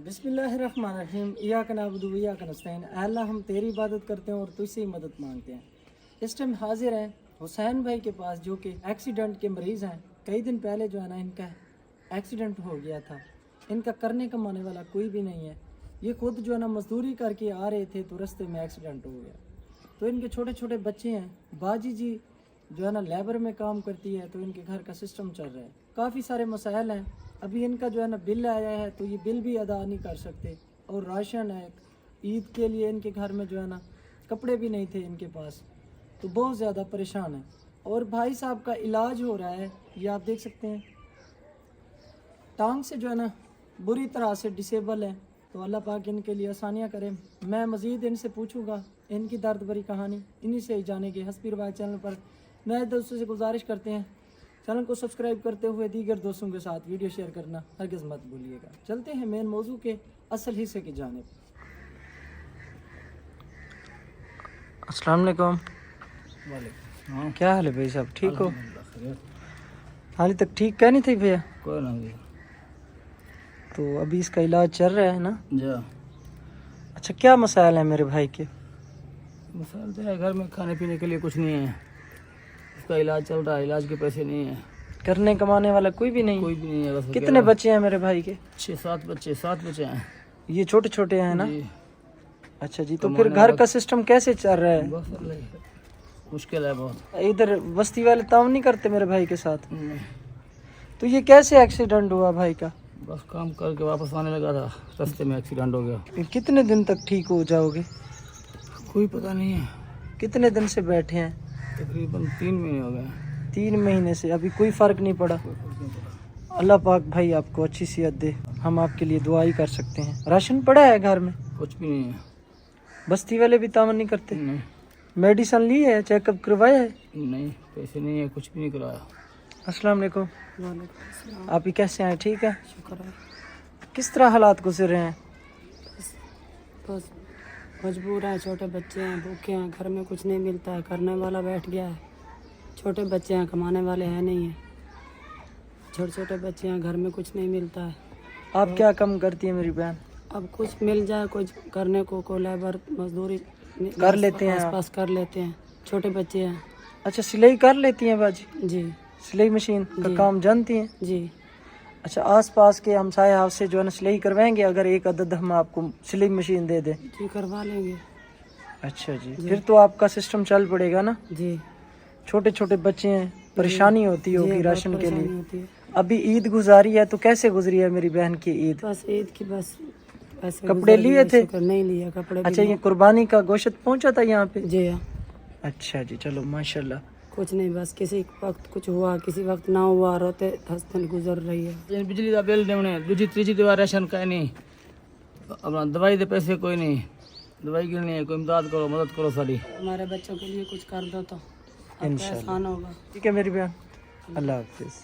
बिस्मिल्लाहिर्रहमानिर्रहीम इय्याका नअबुदु व इय्याका नस्तईन। ऐ अल्लाह हम तेरी इबादत करते हैं और तुझसे ही मदद मांगते हैं। इस टाइम हाजिर हैं हुसैन भाई के पास जो कि एक्सीडेंट के मरीज़ हैं। कई दिन पहले जो है ना इनका एक्सीडेंट हो गया था। इनका करने कमाने वाला कोई भी नहीं है। ये खुद जो है ना मजदूरी करके आ रहे थे तो रास्ते में एक्सीडेंट हो गया। तो इनके छोटे छोटे बच्चे हैं। बाजी जी जो है ना लेबर में काम करती है तो इनके घर का सिस्टम चल रहा है। काफ़ी सारे मसाइल हैं। अभी इनका जो है ना बिल आया है तो ये बिल भी अदा नहीं कर सकते और राशन है। ईद के लिए इनके घर में जो है ना कपड़े भी नहीं थे इनके पास, तो बहुत ज़्यादा परेशान है। और भाई साहब का इलाज हो रहा है, ये आप देख सकते हैं। टांग से जो है ना बुरी तरह से डिसेबल है, तो अल्लाह पाक इनके लिए आसानियाँ करे। मैं मज़ीद इनसे पूछूंगा इनकी दर्द भरी कहानी, इन्हीं से ही जानेंगे। हस्बी रवायत चैनल पर नए दोस्तों से गुजारिश करते हैं चैनल को सब्सक्राइब करते हुए दीगर दोस्तों के साथ वीडियो शेयर करना हरगिज़ मत भूलिएगा। चलते हैं मेन मौजू के असल हिस्से की जानिब। अस्सलाम वालेकुम। वालेकुम। क्या हाल है भाई साहब, ठीक हो? हाल तक ठीक क्या नहीं थी भैया? कोई ना जी। तो अभी इसका इलाज चल रहा है ना? जा अच्छा, क्या मसाइल है मेरे भाई के? मसाइल तो है, घर में खाने पीने के लिए कुछ नहीं है। उसका इलाज चल रहा है, इलाज के पैसे नहीं है। करने कमाने वाला कोई भी नहीं? कोई भी नहीं है। बस कितने बच्चे हैं मेरे भाई के? 6-7 बच्चे, 7 बच्चे हैं। ये छोटे छोटे हैं ना जी। अच्छा जी, तो फिर घर का सिस्टम कैसे चल रहा है? बस मुश्किल है बहुत। इधर बस्ती वाले ताउन नहीं करते मेरे भाई के साथ? नहीं। तो ये कैसे एक्सीडेंट हुआ भाई का? बस काम करके वापस आने लगा था, रास्ते में एक्सीडेंट हो गया। कितने दिन तक ठीक हो जाओगे? कोई पता नहीं है। कितने दिन से बैठे हैं? तकरीबन 3 महीने हो गए। 3 महीने से अभी कोई फर्क नहीं पड़ा? अल्लाह पाक भाई आपको अच्छी सेहत दे। हम आपके लिए दुआ ही कर सकते हैं। राशन पड़ा है घर में? कुछ भी नहीं है। बस्ती वाले भी तामन नहीं करते? नहीं। मेडिसिन ली है, चेकअप करवाया है? नहीं, पैसे नहीं है, कुछ भी नहीं कराया। अस्सलाम वालेकुम। आप ही कैसे हैं, ठीक है? शुक्र है। किस तरह हालात गुजर रहे हैं? बस मजबूर हैं, छोटे बच्चे हैं, भूखे हैं, घर में कुछ नहीं मिलता है, करने वाला बैठ गया है। छोटे बच्चे हैं, कमाने वाले हैं नहीं है। छोटे छोटे बच्चे हैं, घर में कुछ नहीं मिलता है। आप क्या कम करती है मेरी बहन? अब कुछ मिल जाए कुछ करने को लेबर मजदूरी कर लेते हैं आस पास कर लेते हैं। छोटे बच्चे हैं। अच्छा, सिलाई कर लेती हैं बाजी? जी सिलाई मशीन का जी। काम जानती हैं? जी। अच्छा, आस पास के हमसाए हाथ से जो है ना सिलाई करवाएंगे अगर एक अदद हम आपको सिलाई मशीन दे दें? जी करवा लेंगे। अच्छा जी, फिर तो आपका सिस्टम चल पड़ेगा ना? जी। छोटे छोटे बच्चे हैं, परेशानी होती जी, होगी बहुत राशन के परेशानी लिए। होती है। अभी ईद गुजारी है तो कैसे गुजरी है मेरी बहन की ईद? बस ईद की बस पैसे कपड़े गुजर लिए गए, थे? शुक्र नहीं लिए कपड़े भी अच्छा, ये नहीं। कुर्बानी का गोश्त पहुंचा था यहाँ पे? जी हाँ। अच्छा जी, चलो माशाल्लाह। कुछ नहीं, बस किसी वक्त कुछ हुआ, किसी वक्त ना हुआ, रोते हंसते गुजर रही है। बिजली का बिल देने, दूसरी तीसरी दवा राशन का नहीं, अपना दवाई दे पैसे कोई नहीं, दवाई की नहीं है। कोई इमदाद करो, मदद करो सारी। हमारे बच्चों के लिए कुछ कर दो तो इंशाल्लाह आसान होगा। ठीक है मेरी बहन, अल्लाह हाफिज़।